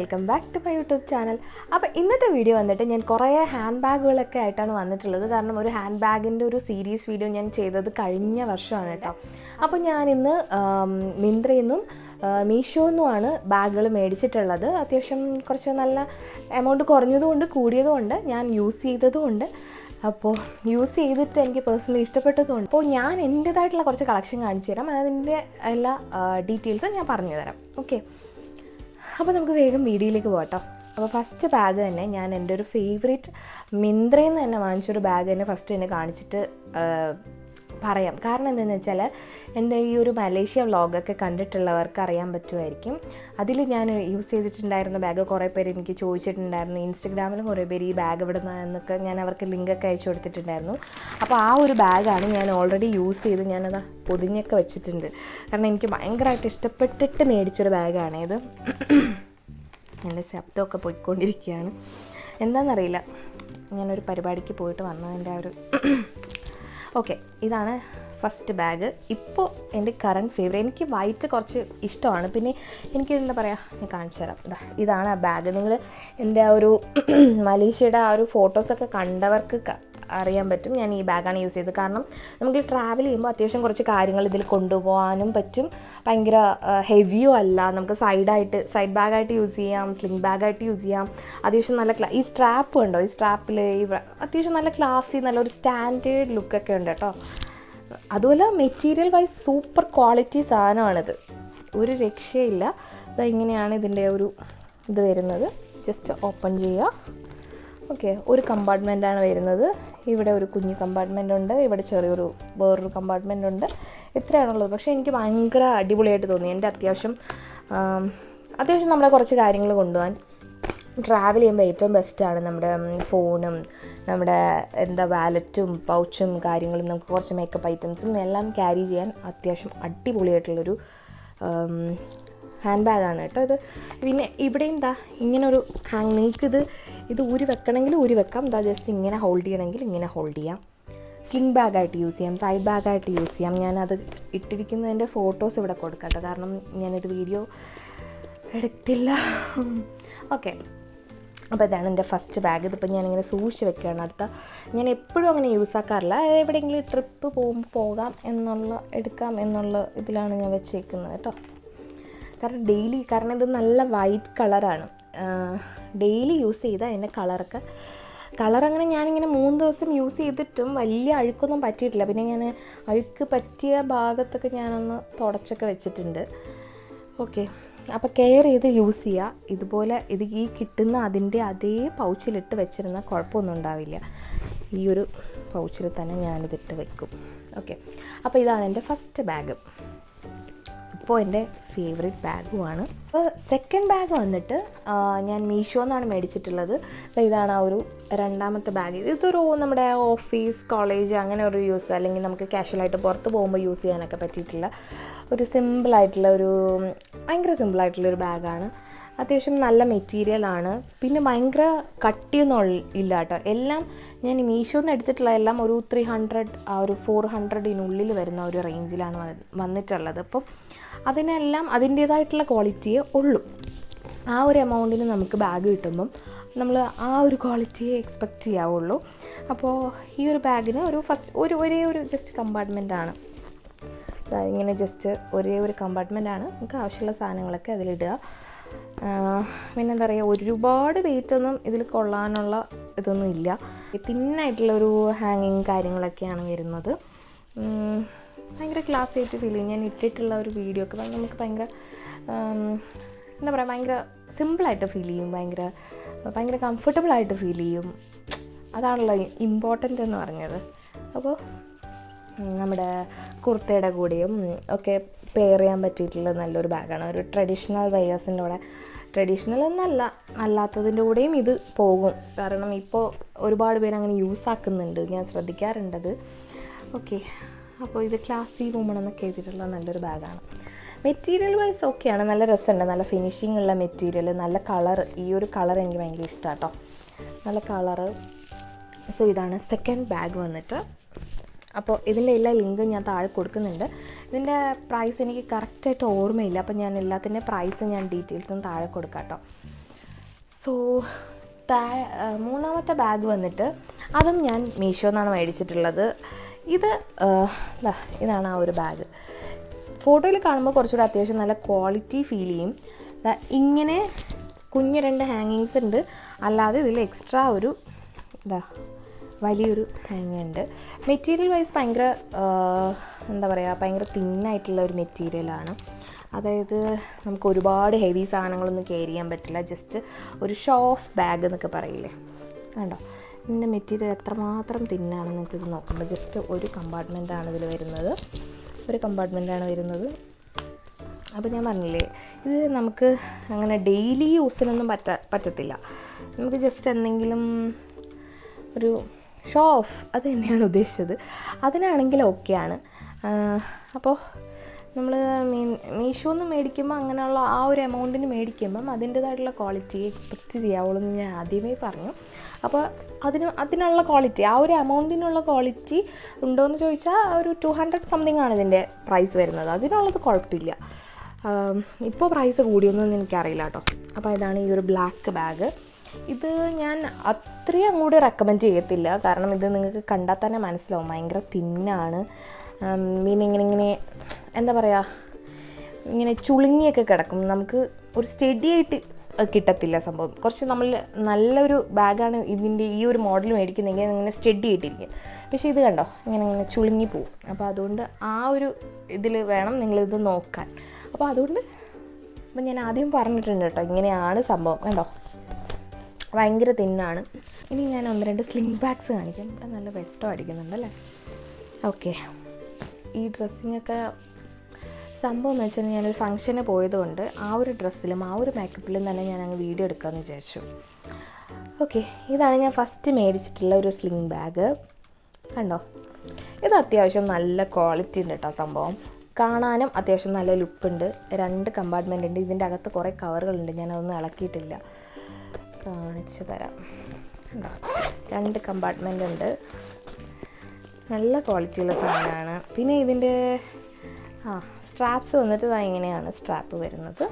Welcome back to my YouTube channel. അപ്പോൾ ഇന്നത്തെ video വന്നിട്ട് ഞാൻ കുറേ ഹാൻഡ് ബാഗുകളൊക്കെ ആയിട്ടാണ് വന്നിട്ടുള്ളത്. കാരണം ഒരു ഹാൻഡ് ബാഗിൻ്റെ ഒരു സീരീസ് വീഡിയോ ഞാൻ ചെയ്തത് കഴിഞ്ഞ വർഷമാണ് കേട്ടോ. അപ്പോൾ ഞാനിന്ന് മിന്ത്രയിൽ നിന്നും മീഷോയിൽ നിന്നുമാണ് ബാഗുകൾ മേടിച്ചിട്ടുള്ളത്. അത്യാവശ്യം കുറച്ച് നല്ല എമൗണ്ട് കുറഞ്ഞതുകൊണ്ട് കൂടിയതുകൊണ്ട് ഞാൻ യൂസ് ചെയ്തതുകൊണ്ട് അപ്പോൾ യൂസ് ചെയ്തിട്ട് എനിക്ക് പേഴ്സണലി ഇഷ്ടപ്പെട്ടതുകൊണ്ട് അപ്പോൾ ഞാൻ എൻ്റേതായിട്ടുള്ള കുറച്ച് കളക്ഷൻ കാണിച്ചു തരാം. അതിൻ്റെ എല്ലാ ഡീറ്റെയിൽസും ഞാൻ പറഞ്ഞു തരാം. ഓക്കെ, അപ്പോൾ നമുക്ക് വേഗം വീഡിയോയിലേക്ക് പോകട്ടോ. അപ്പോൾ ഫസ്റ്റ് ബാഗ് തന്നെ ഞാൻ എൻ്റെ ഒരു ഫേവറേറ്റ് മിന്ത്രയിൽ നിന്ന് തന്നെ വാങ്ങിച്ചൊരു ബാഗ് തന്നെ ഫസ്റ്റ് തന്നെ കാണിച്ചിട്ട് പറയാം. കാരണം എന്താണെന്ന് വെച്ചാൽ എൻ്റെ ഈ ഒരു മലേഷ്യ വ്ളോഗൊക്കെ കണ്ടിട്ടുള്ളവർക്ക് അറിയാൻ പറ്റുമായിരിക്കും. അതിൽ ഞാൻ യൂസ് ചെയ്തിട്ടുണ്ടായിരുന്ന ബാഗ് കുറേ പേര് എനിക്ക് ചോദിച്ചിട്ടുണ്ടായിരുന്നു. ഇൻസ്റ്റഗ്രാമിലും കുറേ പേര് ഈ ബാഗ് എവിടെ നിന്നൊക്കെ ഞാൻ അവർക്ക് ലിങ്കൊക്കെ അയച്ചു കൊടുത്തിട്ടുണ്ടായിരുന്നു. അപ്പോൾ ആ ഒരു ബാഗാണ് ഞാൻ ഓൾറെഡി യൂസ് ചെയ്ത് ഞാനത് പൊതിഞ്ഞൊക്കെ വെച്ചിട്ടുണ്ട്. കാരണം എനിക്ക് ഭയങ്കരമായിട്ട് ഇഷ്ടപ്പെട്ടിട്ട് മേടിച്ചൊരു ബാഗാണ് ഇത്. എൻ്റെ ശബ്ദമൊക്കെ പോയിക്കൊണ്ടിരിക്കുകയാണ്, എന്താണെന്നറിയില്ല. ഞാനൊരു പരിപാടിക്ക് പോയിട്ട് വന്നതിൻ്റെ ആ ഒരു ഓക്കെ, ഇതാണ് ഫസ്റ്റ് ബാഗ്. ഇപ്പോൾ എൻ്റെ കറണ്ട് ഫേവറേറ്റ്. എനിക്ക് വൈറ്റ് കുറച്ച് ഇഷ്ടമാണ്. പിന്നെ എനിക്ക് എന്താ പറയുക, ഞാൻ കാണിച്ചു തരാം. ഇതാണ് ആ ബാഗ്. നിങ്ങൾ എൻ്റെ ആ ഒരു മലേഷ്യയുടെ ആ ഒരു ഫോട്ടോസൊക്കെ കണ്ടവർക്ക് അറിയാൻ പറ്റും ഞാൻ ഈ ബാഗാണ് യൂസ് ചെയ്തത്. കാരണം നമുക്ക് ട്രാവൽ ചെയ്യുമ്പോൾ അത്യാവശ്യം കുറച്ച് കാര്യങ്ങൾ ഇതിൽ കൊണ്ടുപോകാനും പറ്റും. ഭയങ്കര ഹെവിയോ അല്ല. നമുക്ക് സൈഡ് ബാഗായിട്ട് യൂസ് ചെയ്യാം, സ്ലിംഗ് ബാഗായിട്ട് യൂസ് ചെയ്യാം. അത്യാവശ്യം നല്ല ഈ സ്ട്രാപ്പ് ഉണ്ടോ, ഈ സ്ട്രാപ്പിൽ അത്യാവശ്യം നല്ല ക്ലാസി, നല്ലൊരു സ്റ്റാൻഡേർഡ് ലുക്കൊക്കെ ഉണ്ട് കേട്ടോ. അതുപോലെ മെറ്റീരിയൽ വൈസ് സൂപ്പർ ക്വാളിറ്റി സാധനമാണിത്, ഒരു രക്ഷയില്ല. ഇങ്ങനെയാണ് ഇതിൻ്റെ ഒരു ഇത് വരുന്നത്. ജസ്റ്റ് ഓപ്പൺ ചെയ്യുക. ഓക്കെ, ഒരു കമ്പാർട്ട്മെൻറ്റാണ് വരുന്നത്. ഇവിടെ ഒരു കുഞ്ഞു കമ്പാർട്ട്മെൻ്റ് ഉണ്ട്, ഇവിടെ ചെറിയൊരു വേറൊരു കമ്പാർട്ട്മെൻ്റ് ഉണ്ട്. ഇത്രയാണുള്ളത്. പക്ഷേ എനിക്ക് ഭയങ്കര അടിപൊളിയായിട്ട് തോന്നി. എൻ്റെ അത്യാവശ്യം നമ്മുടെ കുറച്ച് കാര്യങ്ങൾ കൊണ്ടുപോകാൻ ട്രാവൽ ചെയ്യുമ്പോൾ ഏറ്റവും ബെസ്റ്റാണ്. നമ്മുടെ ഫോണും നമ്മുടെ വാലറ്റും പൗച്ചും കാര്യങ്ങളും നമുക്ക് കുറച്ച് മേക്കപ്പ് ഐറ്റംസും എല്ലാം ക്യാരി ചെയ്യാൻ അത്യാവശ്യം അടിപൊളിയായിട്ടുള്ളൊരു ഹാൻഡ് ബാഗാണ് കേട്ടോ ഇത്. പിന്നെ ഇവിടെയും ഇങ്ങനൊരു നിങ്ങൾക്ക് ഇത് ഊരി വെക്കണമെങ്കിൽ ഊരി വെക്കാം. ജസ്റ്റ് ഇങ്ങനെ ഹോൾഡ് ചെയ്യണമെങ്കിൽ ഇങ്ങനെ ഹോൾഡ് ചെയ്യാം. സ്ലിംഗ് ബാഗായിട്ട് യൂസ് ചെയ്യാം, സൈഡ് ബാഗായിട്ട് യൂസ് ചെയ്യാം. ഞാനത് ഇട്ടിരിക്കുന്നതിൻ്റെ ഫോട്ടോസ് ഇവിടെ കൊടുക്കാം കേട്ടോ. കാരണം ഞാനിത് വീഡിയോ എടുത്തില്ല. ഓക്കെ, അപ്പോൾ ഇതാണ് എൻ്റെ ഫസ്റ്റ് ബാഗ്. ഇതിപ്പോൾ ഞാനിങ്ങനെ സൂക്ഷിച്ച് വെക്കുകയാണ്. ഞാൻ എപ്പോഴും അങ്ങനെ യൂസ് ആക്കാറില്ല. എവിടെയെങ്കിലും ട്രിപ്പ് പോകുമ്പോൾ എടുക്കാം എന്നുള്ള ഇതിലാണ് ഞാൻ വെച്ചേക്കുന്നത് കേട്ടോ. കാരണം ഇത് നല്ല വൈറ്റ് കളറാണ്. ഡെയിലി യൂസ് ചെയ്താൽ അതിൻ്റെ കളറങ്ങനെ ഞാനിങ്ങനെ 3 ദിവസം യൂസ് ചെയ്തിട്ടും വലിയ അഴുക്കൊന്നും പറ്റിയിട്ടില്ല. പിന്നെ ഞാൻ അഴുക്ക് പറ്റിയ ഭാഗത്തൊക്കെ ഞാനൊന്ന് തുടച്ചൊക്കെ വെച്ചിട്ടുണ്ട്. ഓക്കെ, അപ്പോൾ കെയർ ചെയ്ത് യൂസ് ചെയ്യുക. ഇതുപോലെ ഈ കിട്ടുന്ന അതിൻ്റെ അതേ പൗച്ചിലിട്ട് വെച്ചിരുന്നാൽ കുഴപ്പമൊന്നും ഉണ്ടാവില്ല. ഈ ഒരു പൗച്ചിൽ തന്നെ ഞാനിതിട്ട് വെക്കും. ഓക്കെ, അപ്പോൾ ഇതാണ് എൻ്റെ ഫസ്റ്റ് ബാഗ്. ഇപ്പോൾ എൻ്റെ ഫേവറേറ്റ് ബാഗുമാണ്. അപ്പോൾ സെക്കൻഡ് ബാഗ് വന്നിട്ട് ഞാൻ മീഷോ എന്നാണ് മേടിച്ചിട്ടുള്ളത്. ഇതാണ് ആ ഒരു രണ്ടാമത്തെ ബാഗ്. ഇതൊരു നമ്മുടെ ഓഫീസ്, കോളേജ് അങ്ങനെ ഒരു യൂസ്, അല്ലെങ്കിൽ നമുക്ക് കാഷ്വലായിട്ട് പുറത്ത് പോകുമ്പോൾ യൂസ് ചെയ്യാനൊക്കെ പറ്റിയിട്ടുള്ള ഒരു ഭയങ്കര സിമ്പിളായിട്ടുള്ളൊരു ബാഗാണ്. അത്യാവശ്യം നല്ല മെറ്റീരിയലാണ്. പിന്നെ ഭയങ്കര കട്ടിയൊന്നും ഇല്ല കേട്ടോ. എല്ലാം ഞാൻ മീഷോന്ന് എടുത്തിട്ടുള്ള എല്ലാം ഒരു 300 ആ ഒരു 400 വരുന്ന ഒരു റേഞ്ചിലാണ് വന്നിട്ടുള്ളത്. അപ്പം അതിനെല്ലാം അതിൻ്റേതായിട്ടുള്ള ക്വാളിറ്റിയേ ഉള്ളൂ. ആ ഒരു എമൗണ്ടിന് നമുക്ക് ബാഗ് കിട്ടുമ്പം നമ്മൾ ആ ഒരു ക്വാളിറ്റിയെ എക്സ്പെക്റ്റ് ചെയ്യാവുള്ളൂ. അപ്പോൾ ഈ ഒരു ബാഗിന് ഒരേ ഒരു ജസ്റ്റ് കമ്പാർട്ട്മെൻറ്റാണ്. ഇങ്ങനെ ജസ്റ്റ് ഒരേ ഒരു കമ്പാർട്ട്മെൻറ്റാണ്. നമുക്ക് ആവശ്യമുള്ള സാധനങ്ങളൊക്കെ അതിലിടുക. പിന്നെ എന്താ പറയുക, ഒരുപാട് വെയിറ്റൊന്നും ഇതിൽ കൊള്ളാനുള്ള ഇതൊന്നും ഇല്ല. തിന്നായിട്ടുള്ളൊരു ഹാങ്ങിങ് കാര്യങ്ങളൊക്കെയാണ് വരുന്നത്. ഭയങ്കര ക്ലാസ് ആയിട്ട് ഫീൽ ചെയ്യും. ഞാൻ ഇട്ടിട്ടുള്ള ഒരു വീഡിയോ ഒക്കെ നമുക്ക് ഭയങ്കര എന്താ പറയുക, ഭയങ്കര സിമ്പിളായിട്ട് ഫീൽ ചെയ്യും, ഭയങ്കര കംഫർട്ടബിളായിട്ട് ഫീൽ ചെയ്യും. അതാണല്ലോ ഇമ്പോർട്ടൻ്റ് എന്ന് പറഞ്ഞത്. അപ്പോൾ നമ്മുടെ കുർത്തയുടെ കൂടെയും ഒക്കെ പെയർ ചെയ്യാൻ പറ്റിയിട്ടുള്ള നല്ലൊരു ബാഗാണ്. ഒരു ട്രഡീഷണൽ വെയേഴ്സിൻ്റെ കൂടെ, ട്രഡീഷണൽ എന്നല്ല അല്ലാത്തതിൻ്റെ കൂടെയും ഇത് പോകും. കാരണം ഇപ്പോൾ ഒരുപാട് പേര് അങ്ങനെ യൂസ് ആക്കുന്നുണ്ട്, ഞാൻ ശ്രദ്ധിക്കാറുണ്ടത്. ഓക്കെ, അപ്പോൾ ഇത് ക്ലാസി വുമൺ എന്നൊക്കെ എഴുതിയിട്ടുള്ള നല്ലൊരു ബാഗാണ്. മെറ്റീരിയൽ വൈസ് ഓക്കെയാണ്, നല്ല രസമുണ്ട്, നല്ല ഫിനിഷിംഗ് ഉള്ള മെറ്റീരിയൽ, നല്ല കളർ. ഈ ഒരു കളർ എനിക്ക് ഭയങ്കര ഇഷ്ടമാണ് കേട്ടോ, നല്ല കളറ്. സോ ഇതാണ് സെക്കൻഡ് ബാഗ് വന്നിട്ട്. അപ്പോൾ ഇതിൻ്റെ എല്ലാ ലിങ്കും ഞാൻ താഴെ കൊടുക്കുന്നുണ്ട്. ഇതിൻ്റെ പ്രൈസ് എനിക്ക് കറക്റ്റായിട്ട് ഓർമ്മയില്ല. അപ്പോൾ ഞാൻ എല്ലാത്തിൻ്റെ പ്രൈസും ഡീറ്റെയിൽസും താഴെ കൊടുക്കാം കേട്ടോ. സോ മൂന്നാമത്തെ ബാഗ് വന്നിട്ട് അതും ഞാൻ മീഷോ എന്നാണ് മേടിച്ചിട്ടുള്ളത്. ഇതാണ് ആ ഒരു ബാഗ്. ഫോട്ടോയിൽ കാണുമ്പോൾ കുറച്ചുകൂടി അത്യാവശ്യം നല്ല ക്വാളിറ്റി ഫീൽ ചെയ്യും. ഇങ്ങനെ കുഞ്ഞ് 2 ഹാങ്ങിങ്സ് ഉണ്ട്, അല്ലാതെ ഇതിൽ എക്സ്ട്രാ ഒരു വലിയൊരു ഹാങ് ഉണ്ട്. മെറ്റീരിയൽ വൈസ് ഭയങ്കര ഭയങ്കര തിന്നായിട്ടുള്ള ഒരു മെറ്റീരിയലാണ്. അതായത് നമുക്ക് ഒരുപാട് ഹെവി സാധനങ്ങളൊന്നും ക്യാരി ചെയ്യാൻ പറ്റില്ല. ജസ്റ്റ് ഒരു ഷോ ഓഫ് ബാഗ് എന്നൊക്കെ പറയില്ലേ, കണ്ടോ ഇതിൻ്റെ മെറ്റീരിയൽ എത്രമാത്രം തിന്നാണെന്ന് നമുക്കിത് നോക്കുമ്പോൾ. ജസ്റ്റ് ഒരു കമ്പാർട്ട്മെൻറ്റാണ് ഇതിൽ വരുന്നത്, അപ്പോൾ ഞാൻ പറഞ്ഞില്ലേ, ഇത് നമുക്ക് അങ്ങനെ ഡെയിലി യൂസിനൊന്നും പറ്റത്തില്ല. നമുക്ക് ജസ്റ്റ് എന്തെങ്കിലും ഒരു ഷോ ഓഫ്, അത് തന്നെയാണ് ഉദ്ദേശിച്ചത്. അതിനാണെങ്കിൽ ഓക്കെയാണ്. അപ്പോൾ നമ്മൾ മീഷോന്ന് മേടിക്കുമ്പോൾ അങ്ങനെയുള്ള ആ ഒരു എമൗണ്ടിന് മേടിക്കുമ്പം അതിൻ്റേതായിട്ടുള്ള ക്വാളിറ്റി എക്സ്പെക്റ്റ് ചെയ്യാവുള്ളൂ എന്ന് ഞാൻ ആദ്യമേ പറഞ്ഞു. അപ്പോൾ അതിനുള്ള ക്വാളിറ്റി, ആ ഒരു എമൗണ്ടിനുള്ള ക്വാളിറ്റി ഉണ്ടോയെന്ന് ചോദിച്ചാൽ ഒരു 200 സംതിങ് ആണ് ഇതിൻ്റെ പ്രൈസ് വരുന്നത്. അതിനുള്ളത് കുഴപ്പമില്ല. ഇപ്പോൾ പ്രൈസ് കൂടിയൊന്നും എനിക്കറിയില്ല കേട്ടോ. അപ്പോൾ ഇതാണ് ഈ ഒരു ബ്ലാക്ക് ബാഗ്. ഇത് ഞാൻ അത്രയും അങ്ങോട്ട് റെക്കമെൻഡ് ചെയ്യത്തില്ല, കാരണം ഇത് നിങ്ങൾക്ക് കണ്ടാൽ തന്നെ മനസ്സിലാവും ഭയങ്കര തിന്നാണ്. ഇങ്ങനെ ഇങ്ങനെ ചുളുങ്ങിയൊക്കെ കിടക്കും. നമുക്ക് ഒരു സ്റ്റഡി ആയിട്ട് കിട്ടത്തില്ല സംഭവം. കുറച്ച് നല്ലൊരു ബാഗാണ് ഇതിൻ്റെ ഈ ഒരു മോഡൽ മേടിക്കുന്നെങ്കിൽ ഇങ്ങനെ സ്റ്റഡി ആയിട്ടിരിക്കും. പക്ഷേ ഇത് കണ്ടോ ഇങ്ങനെ ചുളുങ്ങി പോവും. അപ്പോൾ അതുകൊണ്ട് ആ ഒരു ഇതിൽ വേണം നിങ്ങളിത് നോക്കാൻ. അപ്പോൾ ഞാൻ ആദ്യം പറഞ്ഞിട്ടുണ്ട് കേട്ടോ, ഇങ്ങനെയാണ് സംഭവം. കണ്ടോ ഭയങ്കര തിന്നാണ്. ഇനി ഞാൻ 1-2 സ്ലിംഗ് ബാഗ്സ് കാണിക്കാം. ഇവിടെ നല്ല വെട്ടം അടിക്കുന്നുണ്ടല്ലേ. ഓക്കെ, ഈ ഡ്രസ്സിങ്ങൊക്കെ സംഭവം എന്ന് വെച്ചാൽ ഞാനൊരു ഫംഗ്ഷന് പോയതുകൊണ്ട് ആ ഒരു ഡ്രസ്സിലും ആ ഒരു മേക്കപ്പിലും തന്നെ ഞാൻ അങ്ങ് വീഡിയോ എടുക്കാമെന്ന് വിചാരിച്ചു. ഓക്കെ, ഇതാണ് ഞാൻ ഫസ്റ്റ് മേടിച്ചിട്ടുള്ള ഒരു സ്ലിംഗ് ബാഗ്. കണ്ടോ, ഇത് അത്യാവശ്യം നല്ല ക്വാളിറ്റി ഉണ്ട് കേട്ടോ. സംഭവം കാണാനും അത്യാവശ്യം നല്ല ലുക്കുണ്ട്. 2 കമ്പാർട്ട്മെൻ്റ് ഉണ്ട്. ഇതിൻ്റെ അകത്ത് കുറേ കവറുകളുണ്ട്, ഞാനതൊന്നും ഇളക്കിയിട്ടില്ല, കാണിച്ചു തരാം. കണ്ടോ 2 കമ്പാർട്ട്മെൻ്റ് ഉണ്ട്. നല്ല ക്വാളിറ്റിയുള്ള സാധനമാണ്. പിന്നെ ഇതിൻ്റെ സ്ട്രാപ്സ് വന്നിട്ട് ഇങ്ങനെയാണ് സ്ട്രാപ്പ് വരുന്നത്.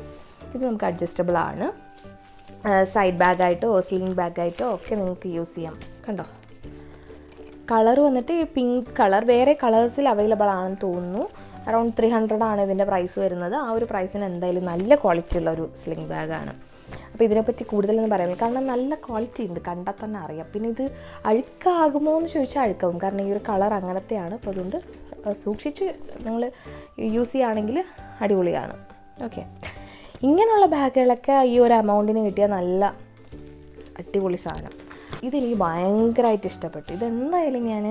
ഇത് നമുക്ക് അഡ്ജസ്റ്റബിൾ ആണ്. സൈഡ് ബാഗായിട്ടോ സ്ലിംഗ് ബാഗായിട്ടോ ഒക്കെ നിങ്ങൾക്ക് യൂസ് ചെയ്യാം. കണ്ടോ കളർ വന്നിട്ട് ഈ പിങ്ക് കളർ, വേറെ കളേഴ്സിൽ അവൈലബിൾ ആണെന്ന് തോന്നുന്നു. അറൗണ്ട് 300 ആണ് ഇതിൻ്റെ പ്രൈസ് വരുന്നത്. ആ ഒരു പ്രൈസിന് എന്തായാലും നല്ല ക്വാളിറ്റി ഉള്ള ഒരു സ്ലിംഗ് ബാഗാണ്. അപ്പോൾ ഇതിനെപ്പറ്റി കൂടുതലൊന്നും പറയുന്നില്ല, കാരണം നല്ല ക്വാളിറ്റി ഉണ്ട്, കണ്ടാൽ തന്നെ അറിയാം. പിന്നെ ഇത് അഴുക്കാകുമോ എന്ന് ചോദിച്ചാൽ അഴുക്കാവും, കാരണം ഈ ഒരു കളർ അങ്ങനത്തെയാണ്. അപ്പോൾ അതുകൊണ്ട് സൂക്ഷിച്ച് നിങ്ങൾ യൂസ് ചെയ്യുകയാണെങ്കിൽ അടിപൊളിയാണ്. ഓക്കെ, ഇങ്ങനെയുള്ള ബാഗുകളൊക്കെ ഈ ഒരു എമൗണ്ടിന് കിട്ടിയാൽ നല്ല അടിപൊളി സാധനം. ഇതെനിക്ക് ഭയങ്കരമായിട്ട് ഇഷ്ടപ്പെട്ടു. ഇതെന്തായാലും ഞാൻ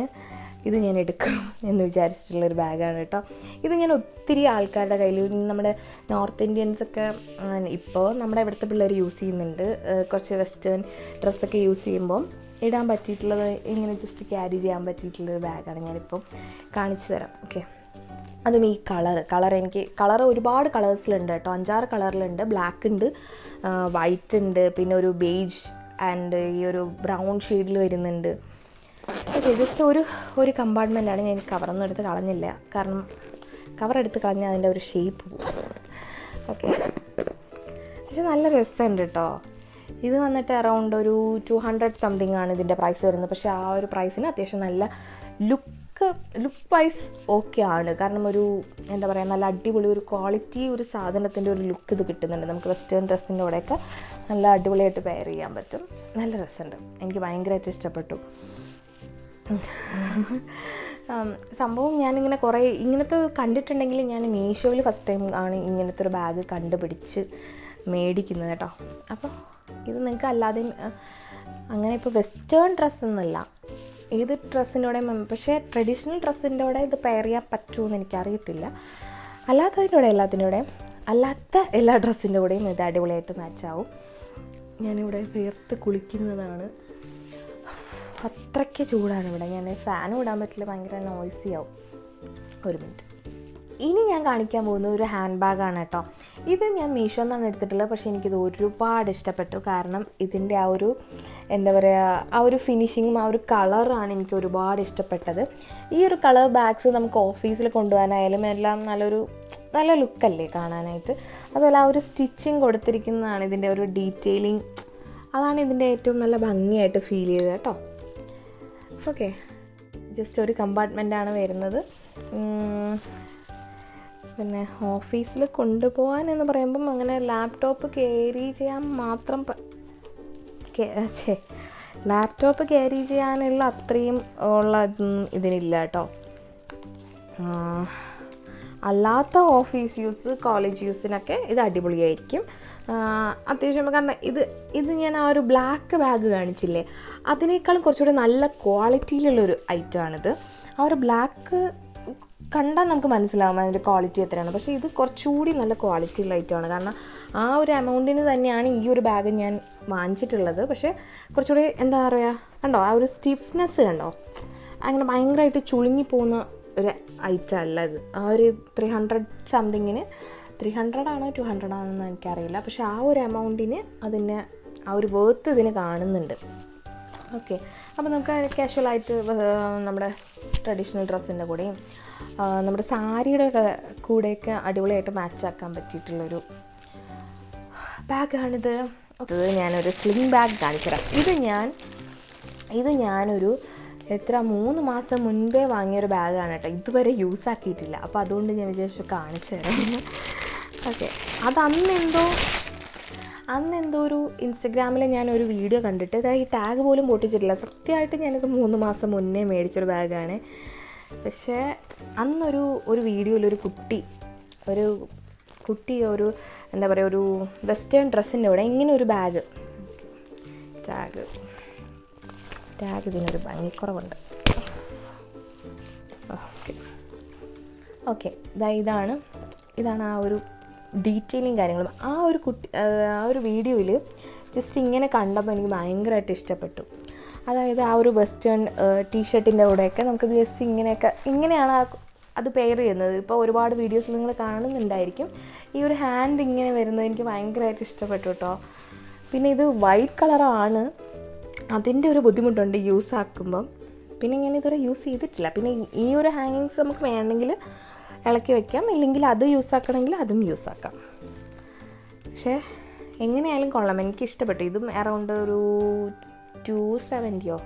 എടുക്കും എന്ന് വിചാരിച്ചിട്ടുള്ളൊരു ബാഗാണ് കേട്ടോ. ഇത് ഞാൻ ഒത്തിരി ആൾക്കാരുടെ കയ്യിൽ, നമ്മുടെ നോർത്ത് ഇന്ത്യൻസൊക്കെ ഇപ്പോൾ നമ്മുടെ ഇവിടുത്തെ പിള്ളേർ യൂസ് ചെയ്യുന്നുണ്ട്. കുറച്ച് വെസ്റ്റേൺ ഡ്രസ്സൊക്കെ യൂസ് ചെയ്യുമ്പം ഇടാൻ പറ്റിയിട്ടുള്ളത്, ഇങ്ങനെ ജസ്റ്റ് ക്യാരി ചെയ്യാൻ പറ്റിയിട്ടുള്ളൊരു ബാഗാണ് ഞാനിപ്പം കാണിച്ചു തരാം. ഓക്കെ, അതും ഈ കളർ ഒരുപാട് കളേഴ്സിലുണ്ട് കേട്ടോ. 5-6 കളറിലുണ്ട്. ബ്ലാക്ക് ഉണ്ട്, വൈറ്റ് ഉണ്ട്, പിന്നെ ഒരു ബേജ് ആൻഡ് ഈ ഒരു ബ്രൗൺ ഷെയ്ഡിൽ വരുന്നുണ്ട്. ഓക്കെ, ജസ്റ്റ് ഒരു കമ്പാർട്ട്മെൻറ്റാണ്. ഞാൻ കവറൊന്നും എടുത്ത് കളഞ്ഞില്ല, കാരണം കവറെടുത്ത് കളഞ്ഞാൽ അതിൻ്റെ ഒരു ഷേപ്പ് പോകും. ഓക്കെ, പക്ഷെ നല്ല രസമുണ്ട് കേട്ടോ. ഇത് വന്നിട്ട് അറൗണ്ട് ഒരു 200 സംതിങ് ആണ് ഇതിൻ്റെ പ്രൈസ് വരുന്നത്. പക്ഷേ ആ ഒരു പ്രൈസിന് അത്യാവശ്യം നല്ല ലുക്ക് വൈസ് ഓക്കെ ആണ്. കാരണം ഒരു നല്ല അടിപൊളി ഒരു ക്വാളിറ്റി ഒരു സാധനത്തിൻ്റെ ഒരു ലുക്ക് ഇത് കിട്ടുന്നുണ്ട്. നമുക്ക് വെസ്റ്റേൺ ഡ്രസ്സിൻ്റെ കൂടെയൊക്കെ നല്ല അടിപൊളിയായിട്ട് പെയർ ചെയ്യാൻ പറ്റും. നല്ല രസമുണ്ട്, എനിക്ക് ഭയങ്കരമായിട്ട് ഇഷ്ടപ്പെട്ടു. സംഭവം ഞാനിങ്ങനെ കുറേ ഇങ്ങനത്തെ കണ്ടിട്ടുണ്ടെങ്കിൽ ഞാൻ മീഷോയിൽ ഫസ്റ്റ് ടൈം ആണ് ഇങ്ങനത്തെ ഒരു ബാഗ് കണ്ടുപിടിച്ച് മേടിക്കുന്നത് കേട്ടോ. അപ്പോൾ ഇത് നിങ്ങൾക്ക് അല്ലാതെയും അങ്ങനെ ഇപ്പോൾ വെസ്റ്റേൺ ഡ്രസ്സൊന്നുമല്ല, ഏത് ഡ്രസ്സിൻ്റെ കൂടെ, പക്ഷേ ട്രഡീഷണൽ ഡ്രസ്സിൻ്റെ കൂടെ ഇത് പെയർ ചെയ്യാൻ പറ്റുമെന്ന് എനിക്കറിയത്തില്ല. അല്ലാത്ത എല്ലാ ഡ്രസ്സിൻ്റെ കൂടെയും ഇത് അടിപൊളിയായിട്ട് മാച്ചാവും. ഞാനിവിടെ വേർത്ത് കുളിക്കുന്നതാണ്, അത്രയ്ക്ക് ചൂടാണ് ഇവിടെ. ഞാൻ ഫാനും ഇടാൻ പറ്റില്ല, ഭയങ്കര നോയ്സി ആവും. ഒരു മിനിറ്റ്. ഇനി ഞാൻ കാണിക്കാൻ പോകുന്ന ഒരു ഹാൻഡ് ബാഗാണ് കേട്ടോ. ഇത് ഞാൻ മീഷോ എന്നാണ് എടുത്തിട്ടുള്ളത്, പക്ഷേ എനിക്കിത് ഒരുപാട് ഇഷ്ടപ്പെട്ടു. കാരണം ഇതിൻ്റെ ആ ഒരു ആ ഒരു ഫിനിഷിങ്ങും ആ ഒരു കളറാണ് എനിക്ക് ഒരുപാട് ഇഷ്ടപ്പെട്ടത്. ഈ ഒരു കളർ ബാഗ്സ് നമുക്ക് ഓഫീസിൽ കൊണ്ടുപോകാനായാലും എല്ലാം നല്ല ലുക്കല്ലേ കാണാനായിട്ട്. അതുപോലെ ആ ഒരു സ്റ്റിച്ചിങ് കൊടുത്തിരിക്കുന്നതാണ് ഇതിൻ്റെ ഒരു ഡീറ്റെയിലിംഗ്, അതാണ് ഇതിൻ്റെ ഏറ്റവും നല്ല ഭംഗിയായിട്ട് ഫീൽ ചെയ്തത് കേട്ടോ. ഓക്കെ, ജസ്റ്റ് ഒരു കമ്പാർട്ട്മെൻറ്റാണ് വരുന്നത്. പിന്നെ ഓഫീസിൽ കൊണ്ടുപോകാൻ എന്ന് പറയുമ്പം അങ്ങനെ ലാപ്ടോപ്പ് ക്യാരി ചെയ്യാൻ മാത്രം ലാപ്ടോപ്പ് ക്യാരി ചെയ്യാനുള്ള അത്രയും ഉള്ള ഇതിനില്ല കേട്ടോ. അല്ലാത്ത ഓഫീസ് യൂസ്, കോളേജ് യൂസിനൊക്കെ ഇത് അടിപൊളിയായിരിക്കും. അത്യാവശ്യം കാരണം ഇത് ഞാൻ ആ ഒരു ബ്ലാക്ക് ബാഗ് കാണിച്ചില്ലേ, അതിനേക്കാളും കുറച്ചുകൂടി നല്ല ക്വാളിറ്റിയിലുള്ളൊരു ഐറ്റമാണിത്. ആ ഒരു ബ്ലാക്ക് കണ്ടാൽ നമുക്ക് മനസ്സിലാവും അതിൻ്റെ ക്വാളിറ്റി എത്രയാണ്. പക്ഷേ ഇത് കുറച്ചുകൂടി നല്ല ക്വാളിറ്റി ഉള്ള ഐറ്റമാണ്. കാരണം ആ ഒരു എമൗണ്ടിന് തന്നെയാണ് ഈ ഒരു ബാഗ് ഞാൻ വാങ്ങിച്ചിട്ടുള്ളത്. പക്ഷേ കുറച്ചുകൂടി എന്താ പറയുക, കണ്ടോ ആ ഒരു സ്റ്റിഫ്നെസ് കണ്ടോ, അങ്ങനെ ഭയങ്കരമായിട്ട് ചുളുങ്ങി പോകുന്ന ഒരു ഐറ്റം അല്ല ഇത്. ആ ഒരു 300 സംതിങ്ങിന്, 300 ആണോ 200 ആണെന്ന് എനിക്കറിയില്ല, പക്ഷേ ആ ഒരു എമൗണ്ടിന് അതിന് ആ ഒരു വേർത്ത് ഇതിന് കാണുന്നുണ്ട്. ഓക്കെ, അപ്പോൾ നമുക്ക് കാഷ്വലായിട്ട് നമ്മുടെ ട്രഡീഷണൽ ഡ്രസ്സിൻ്റെ കൂടെയും നമ്മുടെ സാരിയുടെ കൂടെയൊക്കെ അടിപൊളിയായിട്ട് മാച്ചാക്കാൻ പറ്റിയിട്ടുള്ളൊരു ബാഗാണിത്. ഇത് ഞാനൊരു സ്ലിംഗ് ബാഗ് കാണിച്ചു തരാം. ഇത് ഞാനൊരു 3 മാസം മുൻപേ വാങ്ങിയൊരു ബാഗാണ് കേട്ടോ. ഇതുവരെ യൂസ് ആക്കിയിട്ടില്ല. അപ്പോൾ അതുകൊണ്ട് ഞാൻ വിചാരിച്ചു കാണിച്ചു തരാം. ഓക്കെ, അത് അന്നെന്തോ ഒരു ഇൻസ്റ്റഗ്രാമിൽ ഞാനൊരു വീഡിയോ കണ്ടിട്ട് ഈ ടാഗ് പോലും പൊട്ടിച്ചിട്ടില്ല. സത്യമായിട്ട് ഞാനിത് 3 മാസം മുന്നേ മേടിച്ചൊരു ബാഗാണ്. പക്ഷേ അന്നൊരു വീഡിയോയിലൊരു കുട്ടി ഒരു എന്താ പറയുക, ഒരു വെസ്റ്റേൺ ഡ്രസ്സിൻ്റെ കൂടെ ഇങ്ങനെ ഒരു ടാഗ് ഇതിനൊരു ഭംഗിക്കുറവുണ്ട്. ഓക്കെ, ഇതാണ് ആ ഒരു ഡീറ്റെയിലിങ് കാര്യങ്ങളും. ആ ഒരു വീഡിയോയിൽ ജസ്റ്റ് ഇങ്ങനെ കണ്ടപ്പോൾ എനിക്ക് ഭയങ്കരമായിട്ട് ഇഷ്ടപ്പെട്ടു. അതായത് ആ ഒരു വെസ്റ്റേൺ ടീഷർട്ടിൻ്റെ കൂടെയൊക്കെ നമുക്ക് ജസ്റ്റ് ഇങ്ങനെയാണ് അത് പെയർ ചെയ്യുന്നത്. ഇപ്പോൾ ഒരുപാട് വീഡിയോസ് നിങ്ങൾ കാണുന്നുണ്ടായിരിക്കും. ഈ ഒരു ഹാൻഡ് ഇങ്ങനെ വരുന്നത് എനിക്ക് ഭയങ്കരമായിട്ട് ഇഷ്ടപ്പെട്ടു കേട്ടോ. പിന്നെ ഇത് വൈറ്റ് കളറാണ്, അതിൻ്റെ ഒരു ബുദ്ധിമുട്ടുണ്ട് യൂസ് ആക്കുമ്പം. പിന്നെ ഞാൻ ഇതുവരെ യൂസ് ചെയ്തിട്ടില്ല. പിന്നെ ഈ ഒരു ഹാങ്ങിങ്സ് നമുക്ക് വേണമെങ്കിൽ ഇളക്കി വയ്ക്കാം, ഇല്ലെങ്കിൽ അത് യൂസ് ആക്കണമെങ്കിൽ അതും യൂസ് ആക്കാം. പക്ഷേ എങ്ങനെയായാലും കൊള്ളാം, എനിക്ക് ഇഷ്ടപ്പെട്ടു. ഇതും അറൗണ്ട് ഒരു 270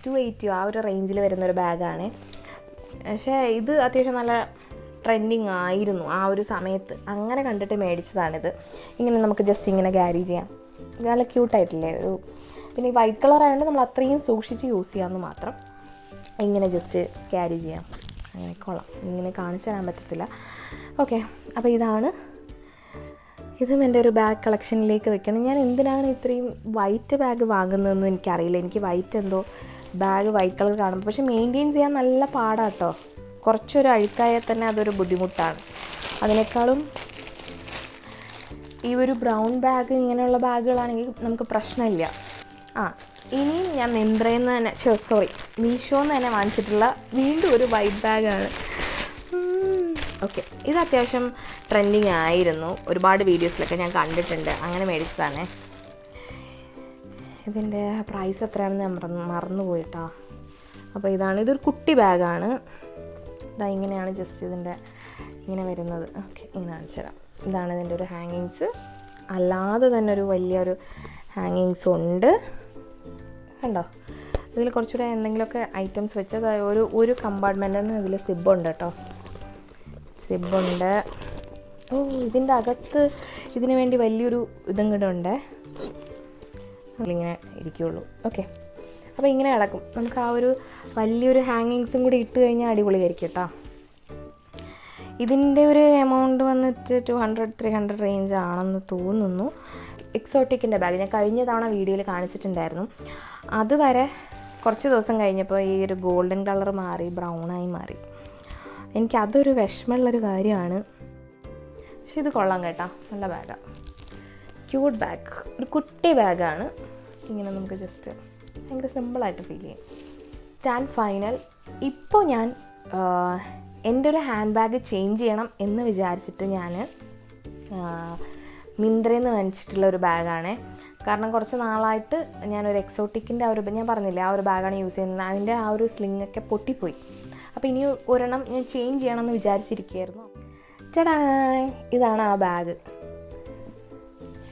280 ആ ഒരു റേഞ്ചിൽ വരുന്നൊരു ബാഗാണ്. പക്ഷേ ഇത് അത്യാവശ്യം നല്ല ട്രെൻഡിങ് ആയിരുന്നു ആ ഒരു സമയത്ത്. അങ്ങനെ കണ്ടിട്ട് മേടിച്ചതാണിത്. ഇങ്ങനെ നമുക്ക് ജസ്റ്റ് ഇങ്ങനെ ക്യാരി ചെയ്യാം, നല്ല ക്യൂട്ടായിട്ടില്ലേ പിന്നെ ഈ വൈറ്റ് കളർ ആയതുകൊണ്ട് നമ്മൾ അത്രയും സൂക്ഷിച്ച് യൂസ് ചെയ്യാമെന്ന് മാത്രം. ഇങ്ങനെ ജസ്റ്റ് ക്യാരി ചെയ്യാം, അങ്ങനെ കൊള്ളാം. ഇങ്ങനെ കാണിച്ചു തരാൻ പറ്റത്തില്ല. ഓക്കെ, അപ്പോൾ ഇതും എൻ്റെ ഒരു ബാഗ് കളക്ഷനിലേക്ക് വെക്കണം. ഞാൻ എന്തിനാണ് ഇത്രയും വൈറ്റ് ബാഗ് വാങ്ങുന്നതെന്നും എനിക്കറിയില്ല. എനിക്ക് വൈറ്റ് കളർ കാണുമ്പോൾ പക്ഷേ മെയിൻറ്റെയിൻ ചെയ്യാൻ നല്ല പാടാട്ടോ. കുറച്ചൊരു അഴുക്കായാൽ തന്നെ അതൊരു ബുദ്ധിമുട്ടാണ്. അതിനേക്കാളും ഈ ഒരു ബ്രൗൺ ബാഗ് ഇങ്ങനെയുള്ള ബാഗുകളാണെങ്കിൽ നമുക്ക് പ്രശ്നമില്ല. ഇനിയും ഞാൻ മീഷോന്ന് തന്നെ വാങ്ങിച്ചിട്ടുള്ള വീണ്ടും ഒരു വൈറ്റ് ബാഗാണ്. ഓക്കെ, ഇത് അത്യാവശ്യം ട്രെൻഡിങ് ആയിരുന്നു, ഒരുപാട് വീഡിയോസിലൊക്കെ ഞാൻ കണ്ടിട്ടുണ്ട്. അങ്ങനെ മേടിച്ചതാണേ. ഇതിൻ്റെ പ്രൈസ് എത്രയാണെന്ന് ഞാൻ മറന്നുപോയിട്ടോ. അപ്പോൾ ഇതൊരു കുട്ടി ബാഗാണ്. ഇങ്ങനെയാണ് ജസ്റ്റ് ഇതിൻ്റെ ഇങ്ങനെ വരുന്നത്. ഓക്കെ, ഇങ്ങനെ കാണിച്ചു തരാം. ഇതാണ് ഇതിൻ്റെ ഒരു ഹാങ്ങിങ്സ്. അല്ലാതെ തന്നെ ഒരു വലിയൊരു ഹാങ്ങിങ്സ് ഉണ്ട്, കണ്ടോ. ഇതിൽ കുറച്ചുകൂടെ എന്തെങ്കിലുമൊക്കെ ഐറ്റംസ് വെച്ചത് ഒരു കമ്പാർട്ട്മെൻറ്റിന് ഇതിൽ സിബുണ്ട് കേട്ടോ. സിബുണ്ട്. ഇതിൻ്റെ അകത്ത് ഇതിന് വേണ്ടി വലിയൊരു ഇതും കൂടെ ഉണ്ട്. അതിലിങ്ങനെ ഇരിക്കുകയുള്ളൂ. ഓക്കെ, അപ്പോൾ ഇങ്ങനെ കിടക്കും. നമുക്ക് ആ ഒരു വലിയൊരു ഹാങ്ങിങ്സും കൂടി ഇട്ട് കഴിഞ്ഞാൽ അടിപൊളിയായിരിക്കും കേട്ടോ. ഇതിൻ്റെ ഒരു എമൗണ്ട് വന്നിട്ട് 200-300 റേഞ്ച് ആണെന്ന് തോന്നുന്നു. എക്സോട്ടിക്കിൻ്റെ ബാഗ് ഞാൻ കഴിഞ്ഞ തവണ വീഡിയോയിൽ കാണിച്ചിട്ടുണ്ടായിരുന്നു. അതുവരെ കുറച്ച് ദിവസം കഴിഞ്ഞപ്പോൾ ഈ ഒരു ഗോൾഡൻ കളർ മാറി ബ്രൗണായി മാറി. എനിക്കതൊരു വിഷമമുള്ളൊരു കാര്യമാണ്. പക്ഷെ ഇത് കൊള്ളാം കേട്ടോ, നല്ല ബാഗാണ്, ക്യൂട്ട് ബാഗ്, ഒരു കുട്ടി ബാഗാണ്. ഇങ്ങനെ നമുക്ക് ജസ്റ്റ് ഭയങ്കര സിമ്പിളായിട്ട് ഫീൽ ചെയ്യും. Stand final. ഇപ്പോൾ ഞാൻ എൻ്റെ ഒരു ഹാൻഡ് ബാഗ് ചേഞ്ച് ചെയ്യണം എന്ന് വിചാരിച്ചിട്ട് ഞാൻ മിന്ത്രയിൽ നിന്ന് വാങ്ങിച്ചിട്ടുള്ള ഒരു ബാഗാണ്. കാരണം കുറച്ച് നാളായിട്ട് ഞാനൊരു എക്സോട്ടിക്കിൻ്റെ ഞാൻ പറഞ്ഞില്ലേ ആ ഒരു ബാഗാണ് യൂസ് ചെയ്യുന്നത്. അതിൻ്റെ ആ ഒരു സ്ലിങ്ങൊക്കെ പൊട്ടിപ്പോയി. അപ്പോൾ ഇനി ഒരെണ്ണം ഞാൻ ചേഞ്ച് ചെയ്യണമെന്ന് വിചാരിച്ചിരിക്കുകയായിരുന്നു. ചേട്ടാ, ഇതാണ് ആ ബാഗ്.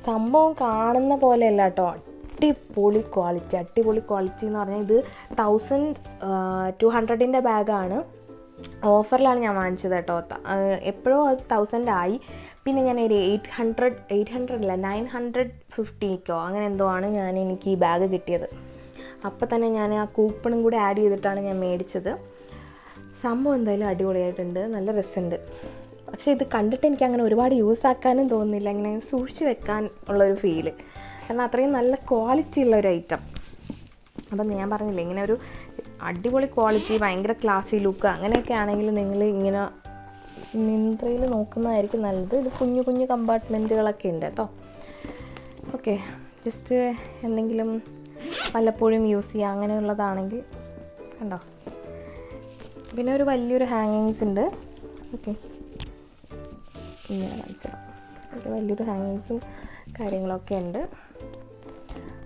സംഭവം കാണുന്ന പോലെയല്ല കേട്ടോ, അടിപൊളി ക്വാളിറ്റി എന്ന് പറഞ്ഞാൽ ഇത് 1200 ബാഗാണ്. ഓഫറിലാണ് ഞാൻ വാങ്ങിച്ചത് കേട്ടോ. എപ്പോഴോ അത് 1000 ആയി. പിന്നെ ഞാൻ ഒരു 800 അല്ല 950 അങ്ങനെ എന്തോ ആണ് എനിക്ക് ഈ ബാഗ് കിട്ടിയത്. അപ്പോൾ തന്നെ ഞാൻ ആ കൂപ്പണും കൂടി ആഡ് ചെയ്തിട്ടാണ് ഞാൻ മേടിച്ചത്. സംഭവം എന്തായാലും അടിപൊളിയായിട്ടുണ്ട്, നല്ല രസമുണ്ട്. പക്ഷേ ഇത് കണ്ടിട്ട് എനിക്ക് അങ്ങനെ ഒരുപാട് യൂസ് ആക്കാനും തോന്നുന്നില്ല, ഇങ്ങനെ സൂക്ഷിച്ച് വെക്കാൻ ഉള്ളൊരു ഫീല്. കാരണം അത്രയും നല്ല ക്വാളിറ്റി ഉള്ളൊരു ഐറ്റം. അപ്പം ഞാൻ പറഞ്ഞില്ലേ, ഇങ്ങനെ ഒരു അടിപൊളി ക്വാളിറ്റി, ഭയങ്കര ക്ലാസി ലുക്ക് അങ്ങനെയൊക്കെ ആണെങ്കിൽ നിങ്ങൾ ഇങ്ങനെ മിന്ത്രയിൽ നോക്കുന്നതായിരിക്കും നല്ലത്. ഇത് കുഞ്ഞു കുഞ്ഞു കമ്പാർട്ട്മെൻറ്റുകളൊക്കെ ഉണ്ട് കേട്ടോ. ഓക്കെ, ജസ്റ്റ് എന്തെങ്കിലും വല്ലപ്പോഴും യൂസ് ചെയ്യുക അങ്ങനെയുള്ളതാണെങ്കിൽ കണ്ടോ. പിന്നെ ഒരു വലിയൊരു ഹാങ്ങിങ്സ് ഉണ്ട്. ഓക്കെ, ഇങ്ങനെ കാണിച്ചാൽ വലിയൊരു ഹാങ്ങിങ്സും കാര്യങ്ങളൊക്കെ ഉണ്ട്.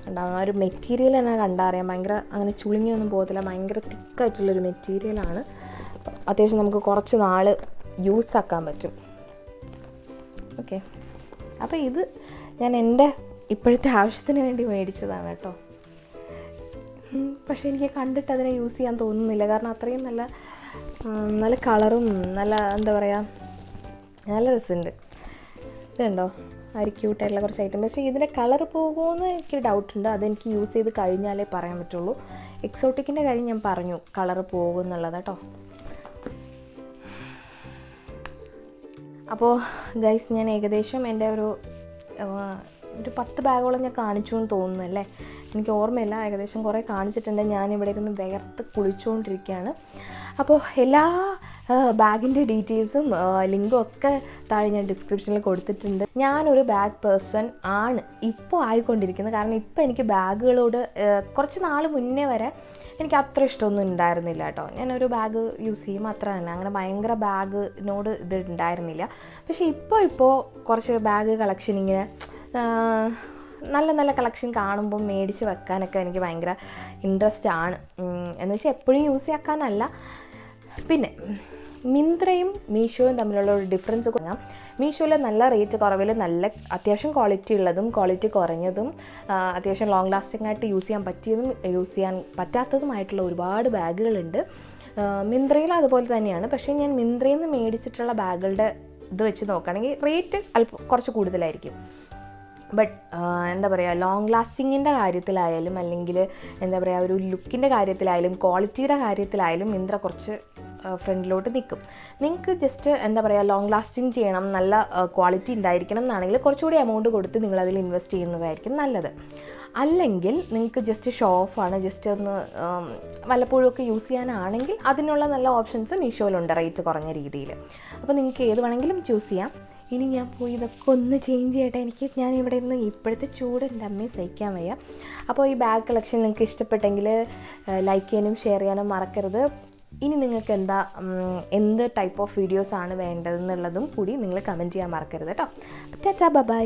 ഉണ്ടാവും ആ ഒരു മെറ്റീരിയൽ തന്നെ കണ്ടാൽ അറിയാം, ഭയങ്കര അങ്ങനെ ചുളുങ്ങിയൊന്നും പോകത്തില്ല, ഭയങ്കര തിക്കായിട്ടുള്ളൊരു മെറ്റീരിയലാണ്. അത്യാവശ്യം നമുക്ക് കുറച്ച് നാൾ യൂസ് ആക്കാൻ പറ്റും. ഓക്കെ, അപ്പോൾ ഇത് ഞാൻ എൻ്റെ ഇപ്പോഴത്തെ ആവശ്യത്തിന് വേണ്ടി മേടിച്ചതാണ് കേട്ടോ. പക്ഷേ എനിക്ക് കണ്ടിട്ട് അതിനെ യൂസ് ചെയ്യാൻ തോന്നുന്നില്ല, കാരണം അത്രയും നല്ല കളറും നല്ല എന്താ പറയുക, നല്ല രസമുണ്ട്. ഇതുണ്ടോ ഒരു ക്യൂട്ടായിട്ടുള്ള കുറച്ച് ഐറ്റം. പക്ഷേ ഇതിൻ്റെ കളർ പോകുമെന്ന് എനിക്ക് ഡൗട്ടുണ്ട്, അതെനിക്ക് യൂസ് ചെയ്ത് കഴിഞ്ഞാലേ പറയാൻ പറ്റുള്ളൂ. എക്സോട്ടിക്കിൻ്റെ കാര്യം ഞാൻ പറഞ്ഞു, കളർ പോകുമെന്നുള്ളത് കേട്ടോ. അപ്പോൾ ഗൈസ്, ഞാൻ ഏകദേശം എൻ്റെ ഒരു 10 ബാഗോളം ഞാൻ കാണിച്ചു എന്ന് തോന്നുന്നല്ലേ, എനിക്ക് ഓർമ്മയില്ല, ഏകദേശം കുറേ കാണിച്ചിട്ടുണ്ട്. ഞാനിവിടെ ഇരുന്ന് വിയർത്ത് കുളിച്ചുകൊണ്ടിരിക്കുകയാണ്. അപ്പോൾ എല്ലാ ബാഗിൻ്റെ ഡീറ്റെയിൽസും ലിങ്കും ഒക്കെ താഴെ ഞാൻ ഡിസ്ക്രിപ്ഷനിൽ കൊടുത്തിട്ടുണ്ട്. ഞാനൊരു ബാഗ് പേഴ്സൺ ആണ് ഇപ്പോൾ ആയിക്കൊണ്ടിരിക്കുന്നത്. കാരണം ഇപ്പോൾ എനിക്ക് ബാഗുകളോട് കുറച്ച് നാൾ മുന്നേ വരെ എനിക്ക് അത്ര ഇഷ്ടമൊന്നും ഉണ്ടായിരുന്നില്ല കേട്ടോ. ഞാനൊരു ബാഗ് യൂസ് ചെയ്യും അത്ര തന്നെ, അങ്ങനെ ഭയങ്കര ബാഗിനോട് ഇത് ഉണ്ടായിരുന്നില്ല. പക്ഷേ ഇപ്പോൾ കുറച്ച് ബാഗ് കളക്ഷൻ ഇങ്ങനെ നല്ല കളക്ഷൻ കാണുമ്പോൾ മേടിച്ച് വെക്കാനൊക്കെ എനിക്ക് ഭയങ്കര ഇൻട്രസ്റ്റ് ആണ്. എന്ന് വെച്ചാൽ എപ്പോഴും യൂസ് ചെയ്യാനല്ല. പിന്നെ മിന്ത്രയും മീഷോയും തമ്മിലുള്ള ഒരു ഡിഫറൻസ് പറഞ്ഞാൽ, മീഷോയിൽ നല്ല റേറ്റ് കുറവിൽ നല്ല അത്യാവശ്യം ക്വാളിറ്റി ഉള്ളതും ക്വാളിറ്റി കുറഞ്ഞതും അത്യാവശ്യം ലോങ് ലാസ്റ്റിംഗ് ആയിട്ട് യൂസ് ചെയ്യാൻ പറ്റിയതും യൂസ് ചെയ്യാൻ പറ്റാത്തതുമായിട്ടുള്ള ഒരുപാട് ബാഗുകളുണ്ട്. മിന്ത്രയിൽ അതുപോലെ തന്നെയാണ്. പക്ഷേ ഞാൻ മിന്ത്രയിൽ നിന്ന് മേടിച്ചിട്ടുള്ള ബാഗുകളുടെ ഇത് വെച്ച് നോക്കുകയാണെങ്കിൽ റേറ്റ് കുറച്ച് കൂടുതലായിരിക്കും. ബട്ട് എന്താ പറയുക, ലോങ് ലാസ്റ്റിങ്ങിൻ്റെ കാര്യത്തിലായാലും അല്ലെങ്കിൽ എന്താ പറയുക ഒരു ലുക്കിൻ്റെ കാര്യത്തിലായാലും ക്വാളിറ്റിയുടെ കാര്യത്തിലായാലും മിന്ത്ര കുറച്ച് ഫ്രണ്ടിലോട്ട് നിൽക്കും. നിങ്ങൾക്ക് ജസ്റ്റ് എന്താ പറയുക ലോങ് ലാസ്റ്റിംഗ് ചെയ്യണം, നല്ല ക്വാളിറ്റി ഉണ്ടായിരിക്കണം എന്നാണെങ്കിൽ കുറച്ചുകൂടി എമൗണ്ട് കൊടുത്ത് നിങ്ങളതിൽ ഇൻവെസ്റ്റ് ചെയ്യുന്നതായിരിക്കും നല്ലത്. അല്ലെങ്കിൽ നിങ്ങൾക്ക് ജസ്റ്റ് ഷോ ഓഫാണ്, ജസ്റ്റ് ഒന്ന് വല്ലപ്പോഴും ഒക്കെ യൂസ് ചെയ്യാനാണെങ്കിൽ അതിനുള്ള നല്ല ഓപ്ഷൻസ് മീഷോയിലുണ്ട് റേറ്റ് കുറഞ്ഞ രീതിയിൽ. അപ്പോൾ നിങ്ങൾക്ക് ഏത് വേണമെങ്കിലും ചൂസ് ചെയ്യാം. ഇനി ഞാൻ പോയി ഇതൊക്കെ ഒന്ന് ചേഞ്ച് ചെയ്യട്ടെ. ഞാൻ ഇവിടെ ഇരുന്ന് ഇപ്പോഴത്തെ ചൂട് എൻ്റെ അമ്മയെ സഹിക്കാൻ വയ്യ. അപ്പോൾ ഈ ബാഗ് കളക്ഷൻ നിങ്ങൾക്ക് ഇഷ്ടപ്പെട്ടെങ്കിൽ ലൈക്ക് ചെയ്യാനും ഷെയർ ചെയ്യാനും മറക്കരുത്. ഇനി നിങ്ങൾക്ക് എന്ത് ടൈപ്പ് ഓഫ് വീഡിയോസാണ് വേണ്ടതെന്നുള്ളതും കൂടി നിങ്ങൾ കമൻറ്റ് ചെയ്യാൻ മറക്കരുത് കേട്ടോ. ടാറ്റാ, ബൈ.